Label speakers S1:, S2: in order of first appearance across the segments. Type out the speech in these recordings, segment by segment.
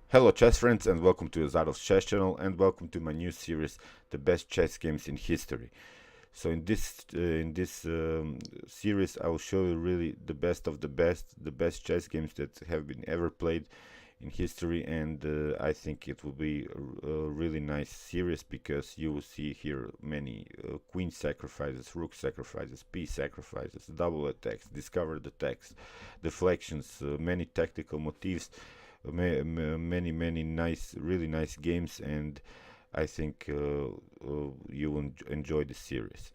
S1: Hello chess friends and welcome to Jozarov's chess channel and welcome to my new series, The Best Chess Games in History. So in this series I will show you really the best of the best chess games that have been ever played in history, and I think it will be a really nice series because you will see here many queen sacrifices, rook sacrifices, piece sacrifices, double attacks, discovered attacks, deflections, many tactical motifs, many nice, really nice games, and I think you will enjoy the series.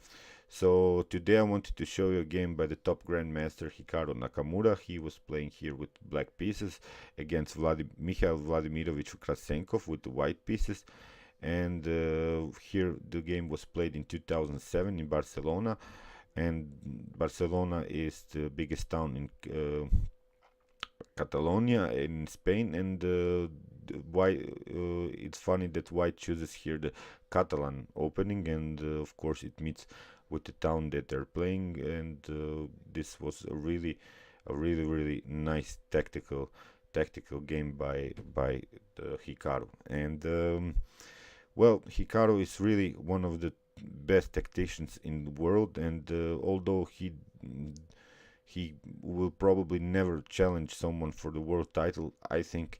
S1: So today I wanted to show you a game by the top grandmaster Hikaru Nakamura. He was playing here with black pieces against Mikhail Vladimirovich Krasenkov with the white pieces, and here the game was played in 2007 in Barcelona, and Barcelona is the biggest town in Catalonia in Spain, and why it's funny that white chooses here the Catalan opening, and of course it meets with the town that they're playing, and this was a really nice tactical game by Hikaru, and well, Hikaru is really one of the best tacticians in the world, and although he will probably never challenge someone for the world title, I think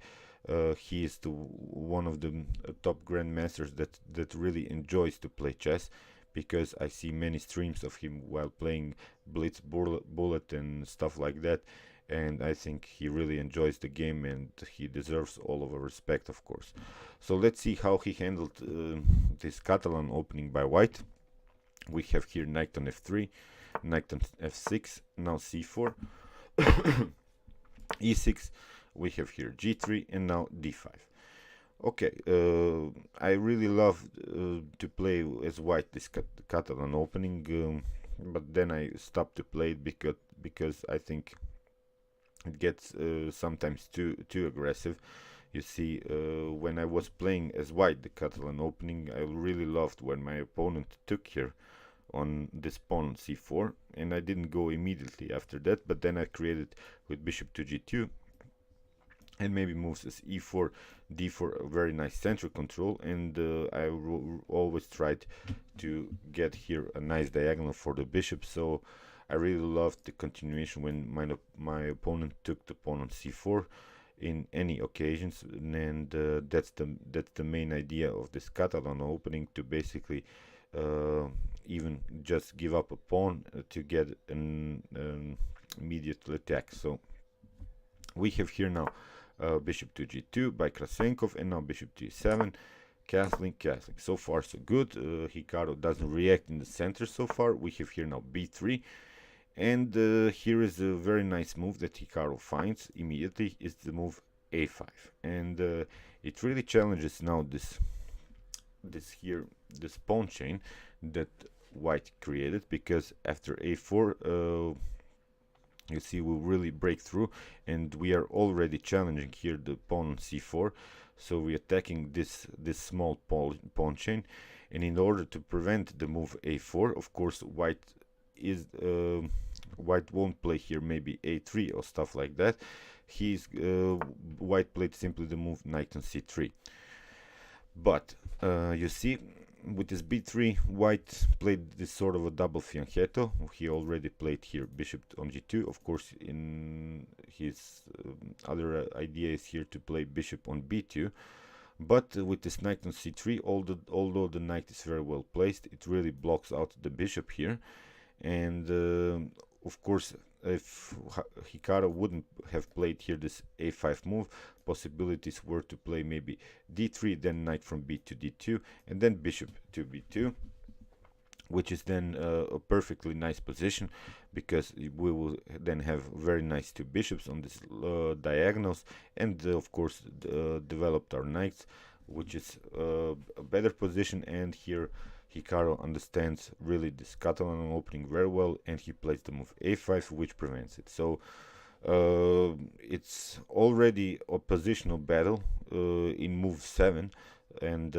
S1: he is one of the top grandmasters that really enjoys to play chess, because I see many streams of him while playing Blitz Bullet and stuff like that, and I think he really enjoys the game and he deserves all of our respect, of course. So let's see how he handled this Catalan opening by white. We have here knight on f3, knight on f6, now c4, e6, we have here g3, and now d5. Okay, I really love to play as white this Catalan opening, but then I stopped to play it because I think it gets sometimes too aggressive. You see, when I was playing as white the Catalan opening, I really loved when my opponent took here on this pawn on c4, and I didn't go immediately after that, but then I created with bishop to g2 and maybe moves as e4, d4, a very nice central control, and I always tried to get here a nice diagonal for the bishop. So I really loved the continuation when my opponent took the pawn on c4 in any occasions, and that's the main idea of this Catalan opening, to basically even just give up a pawn to get an immediate attack. So we have here now bishop to g2 by Krasenkov, and now bishop to e7, castling. So far so good. Hikaru doesn't react in the center so far. We have here now b3, and here is a very nice move that Hikaru finds immediately, is the move a5, and it really challenges now this pawn chain that white created, because after a4 you see we'll really break through, and we are already challenging here the pawn on c4, so we're attacking this small pawn chain, and in order to prevent the move a4, of course white won't play here maybe a3 or stuff like that. White played simply the move knight on c3, but you see, with this b3, white played this sort of a double fianchetto. He already played here bishop on g2. Of course, in his other idea is here to play bishop on b2. But with this knight on c3, although the knight is very well placed, it really blocks out the bishop here. And of course, if Hikaru wouldn't have played here this a5 move, possibilities were to play maybe d3, then knight from b to d2, and then bishop to b2, which is then a perfectly nice position, because we will then have very nice two bishops on these diagonals, and of course developed our knights, which is a better position. And here Hikaru understands really this Catalan opening very well, and he plays the move a5, which prevents it. So it's already a positional battle in move 7, and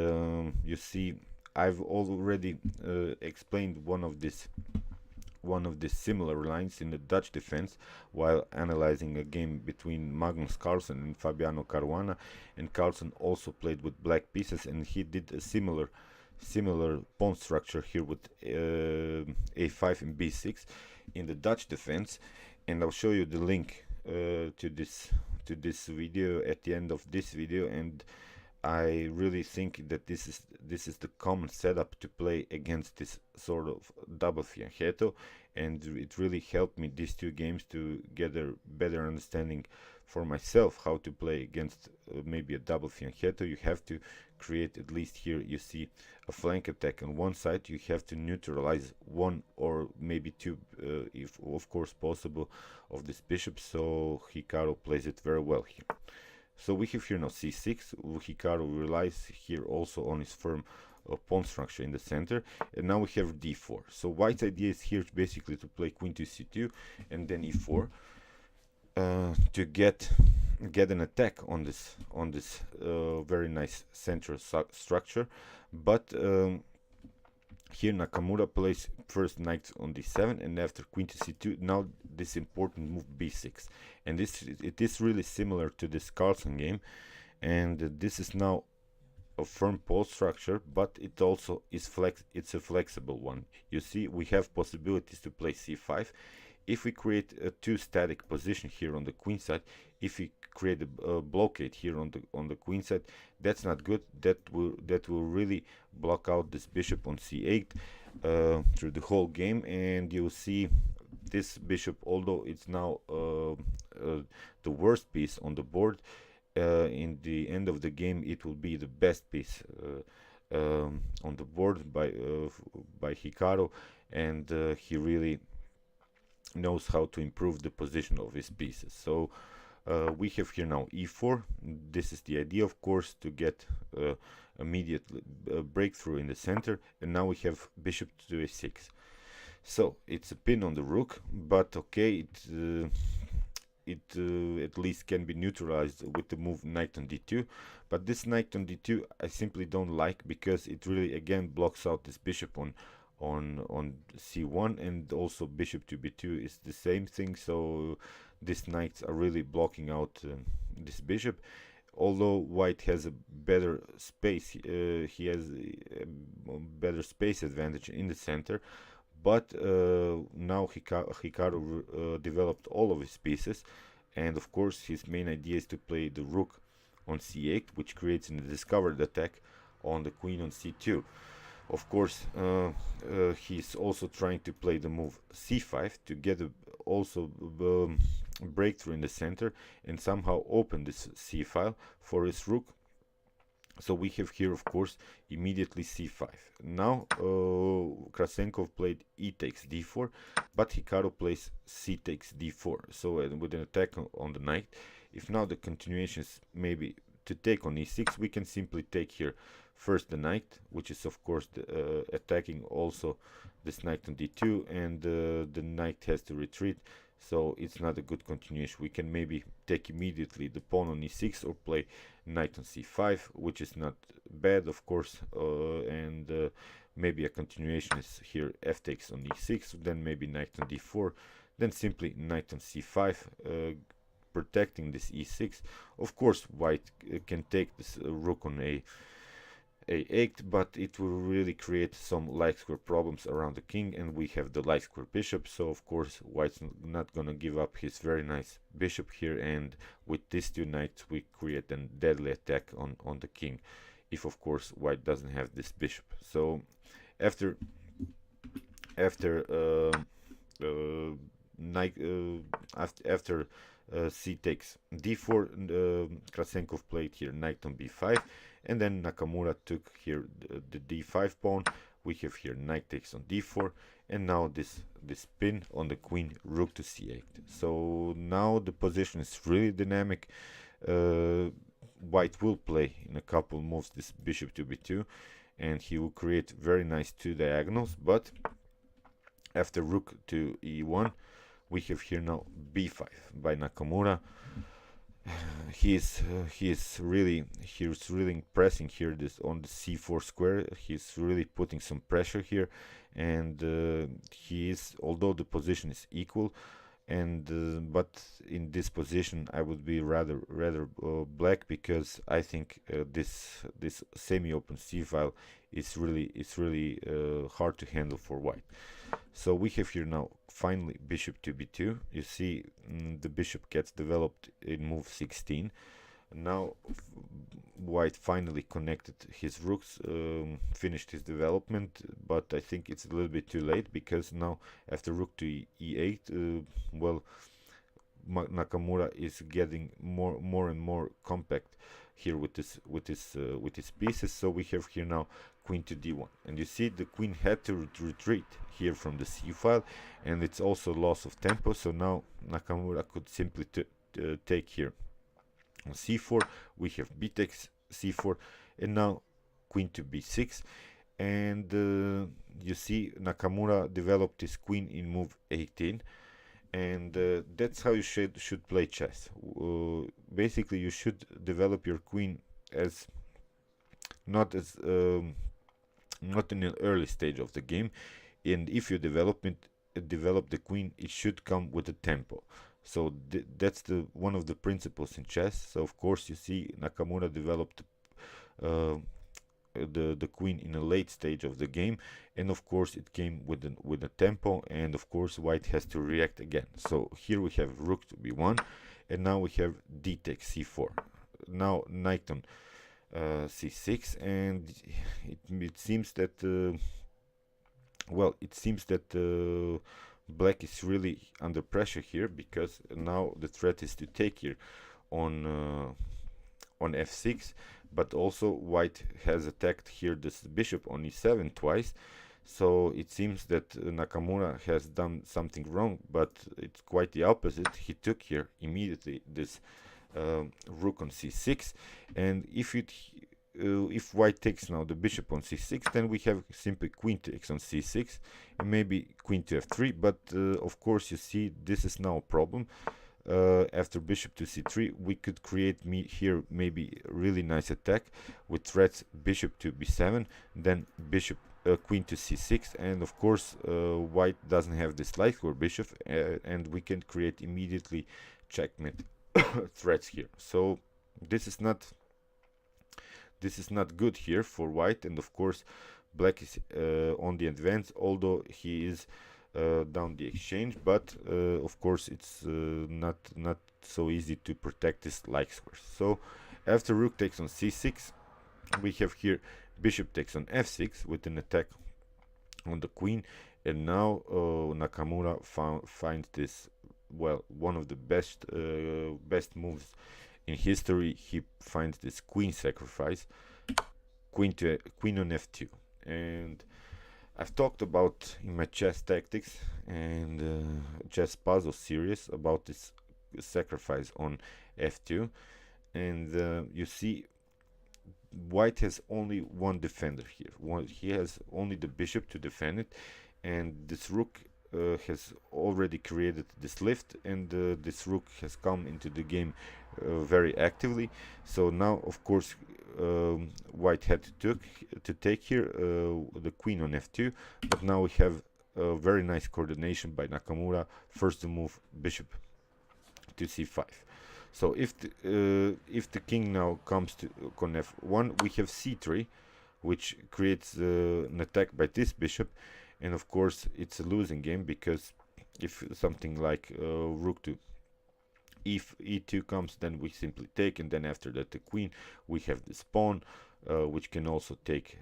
S1: you see I've already explained one of these one of the similar lines in the Dutch defense while analyzing a game between Magnus Carlsen and Fabiano Caruana, and Carlsen also played with black pieces, and he did a similar pawn structure here with a5 and b6 in the Dutch defense. And I'll show you the link to this video at the end of this video, and I really think that this is the common setup to play against this sort of double fianchetto, and it really helped me these two games to get a better understanding for myself how to play against maybe a double fianchetto. You have to create, at least here you see a flank attack on one side. You have to neutralize one or maybe two, if of course possible, of this bishop. So Hikaru plays it very well here. So we have here now c6. Hikaru relies here also on his firm pawn structure in the center, and now we have d4. So white's idea is here basically to play queen to c2 and then e4 to get an attack on this very nice central structure. But here Nakamura plays first knight on d7, and after queen to c2, now this important move b6, and it is really similar to this Carlsen game, and this is now a firm pawn structure, but it also is it's a flexible one. You see, we have possibilities to play c5. If we create a two static position here on the queen side, if we create a blockade here on the queen side, that's not good. That will really block out this bishop on c8 through the whole game, and you'll see this bishop, although it's now the worst piece on the board, in the end of the game it will be the best piece on the board by Hikaru, and he really knows how to improve the position of his pieces. So we have here now e4. This is the idea, of course, to get immediate breakthrough in the center, and now we have bishop to a6. So it's a pin on the rook, but okay, it at least can be neutralized with the move knight on d2. But this knight on d2 I simply don't like, because it really again blocks out this bishop on c1, and also bishop to b2 is the same thing. So these knights are really blocking out this bishop. Although white has a better space, he has a better space advantage in the center, but now Hikaru developed all of his pieces, and of course his main idea is to play the rook on c8, which creates a discovered attack on the queen on c2. Of course, he's also trying to play the move c5 to get also breakthrough in the center and somehow open this c file for his rook. So we have here, of course, immediately c5. Now Krasenkov played e takes d4, but Hikaru plays c takes d4. So with an attack on the knight, if now the continuation is maybe to take on e6, we can simply take here first the knight, which is of course attacking also this knight on d2, and the knight has to retreat, so it's not a good continuation. We can maybe take immediately the pawn on e6 or play knight on c5, which is not bad, of course, and maybe a continuation is here f takes on e6, then maybe knight on d4, then simply knight on c5, protecting this e6. Of course white can take this rook on a8, but it will really create some light square problems around the king, and we have the light square bishop. So of course white's not gonna give up his very nice bishop here, and with these two knights we create a deadly attack on the king, if of course white doesn't have this bishop. So after c takes d4, Krasenkov played here knight on b5, and then Nakamura took here the d5 pawn. We have here knight takes on d4, and now this pin on the queen, rook to c8. So now the position is really dynamic. White will play in a couple moves this bishop to b2, and he will create very nice two diagonals. But after rook to e1, we have here now b5 by Nakamura. He's really pressing here this on the c4 square. He's really putting some pressure here, and he is, although the position is equal, and but in this position I would be rather black, because I think this semi-open c file is really hard to handle for white. So we have here now finally bishop to b2. You see, the bishop gets developed in move 16. Now white finally connected his rooks, finished his development, but I think it's a little bit too late, because now after rook to e8, well, Nakamura is getting more and more compact here with his pieces. So we have here now queen to d1, and you see the queen had to retreat here from the c file, and it's also loss of tempo. So now Nakamura could simply take here on c4. We have b takes c4, and now queen to b6, and you see Nakamura developed his queen in move 18. And that's how you should play chess. Basically, you should develop your queen as not in an early stage of the game, and if you develop the queen, it should come with a tempo. So that's one of the principles in chess. So of course you see Nakamura developed the queen in a late stage of the game, and of course it came with a tempo, and of course white has to react again. So here we have rook to b1, and now we have d takes c4. Now knight on c6, and it seems that black is really under pressure here, because now the threat is to take here on f6, but also white has attacked here this bishop on e7 twice. So it seems that Nakamura has done something wrong, but it's quite the opposite. He took here immediately this rook on c6, and if white takes now the bishop on c6, then we have simply queen takes on c6, and maybe queen to f3. But of course you see this is now a problem. After bishop to c3, we could create here maybe a really nice attack with threats bishop to b7, then bishop queen to c6, and of course white doesn't have this light square bishop, and we can create immediately checkmate threats here. So this is not good here for white, and of course black is on the advance, although he is down the exchange, but of course it's not so easy to protect this like squares. So after rook takes on c6, we have here bishop takes on f6 with an attack on the queen, and now Nakamura finds this, well, one of the best moves in history. He finds this queen sacrifice, queen on f2, and I've talked about in my chess tactics and chess puzzle series about this sacrifice on f2, and you see white has only one defender here. He has only the bishop to defend it, and this rook has already created this lift, and this rook has come into the game very actively. So now of course white had to take here the queen on f2, but now we have a very nice coordination by Nakamura, first to move bishop to c5. So if the king now comes to con f1, we have c3, which creates an attack by this bishop, and of course it's a losing game, because if something like rook to e2 comes, then we simply take, and then after that the queen, we have this pawn which can also take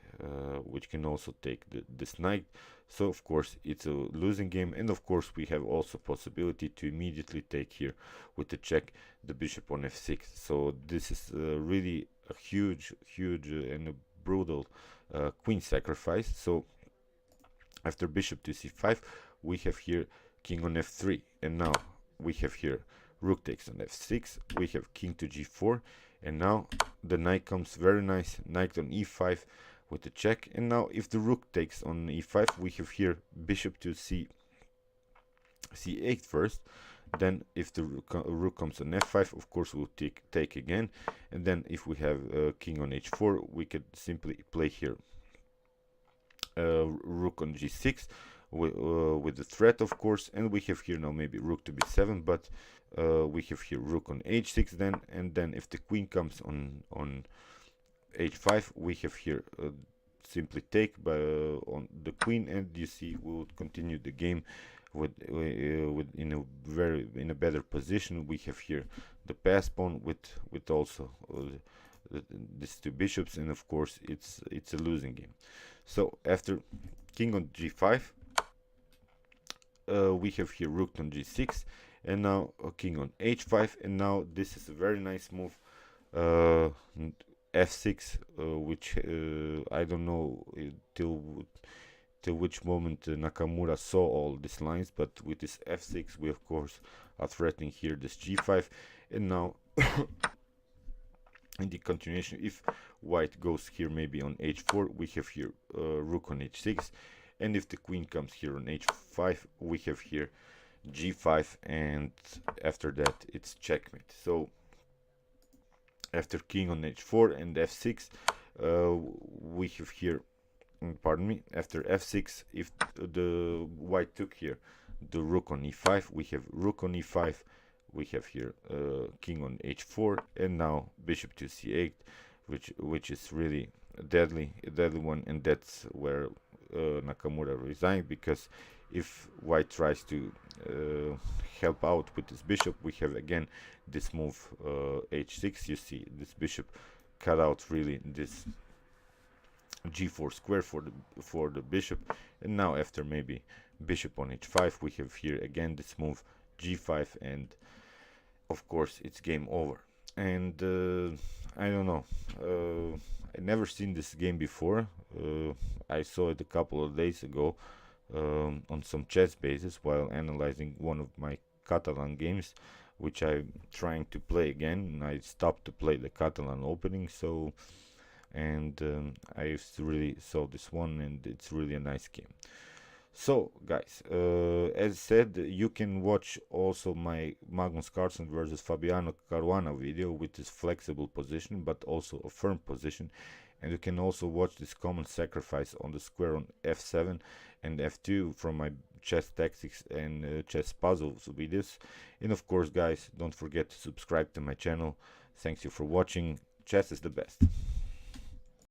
S1: this knight. So of course it's a losing game, and of course we have also possibility to immediately take here with the check the bishop on f6. So this is really a huge and a brutal queen sacrifice. So after bishop to c5, we have here king on f3, and now we have here rook takes on f6, we have king to g4, and now the knight comes very nice, knight on e5 with the check. And now if the rook takes on e5, we have here bishop to c8 first, Then if the rook comes on f5, of course we'll take again, and then if we have king on h4, we could simply play here rook on g6 with the threat, of course, and we have here now maybe rook to b7, but we have here rook on h6 then, and then if the queen comes on h5, we have here simply take by on the queen, and you see we would continue the game with in a better position. We have here the pass pawn with also these two bishops, and of course it's a losing game. So after king on g5, we have here rook on g6, and now king on h5, and now this is a very nice move, f6, which I don't know till which moment Nakamura saw all these lines, but with this f6 we of course are threatening here this g5, and now in the continuation, if white goes here maybe on h4, we have here rook on h6, and if the queen comes here on h5, we have here g5, and after that it's checkmate. So after king on h4 and f6, we have here, pardon me, after f6, if the white took here the rook on e5, we have rook on e5, we have here king on h4, and now bishop to c8, which is really a deadly one, and that's where Nakamura resigned, because if white tries to help out with this bishop, we have again this move h6. You see this bishop cut out really this g4 square for the bishop, and now after maybe bishop on h5, we have here again this move g5, and of course it's game over. And I don't know, I never seen this game before. I saw it a couple of days ago on some chess bases while analyzing one of my Catalan games, which I'm trying to play again, and I stopped to play the Catalan opening. So, and I really saw this one, and it's really a nice game. So guys, as said, you can watch also my Magnus Carlsen versus Fabiano Caruana video with this flexible position but also a firm position, and you can also watch this common sacrifice on the square on f7 and f2 from my chess tactics and chess puzzles videos. And of course guys, don't forget to subscribe to my channel. Thanks you for watching. Chess is the best.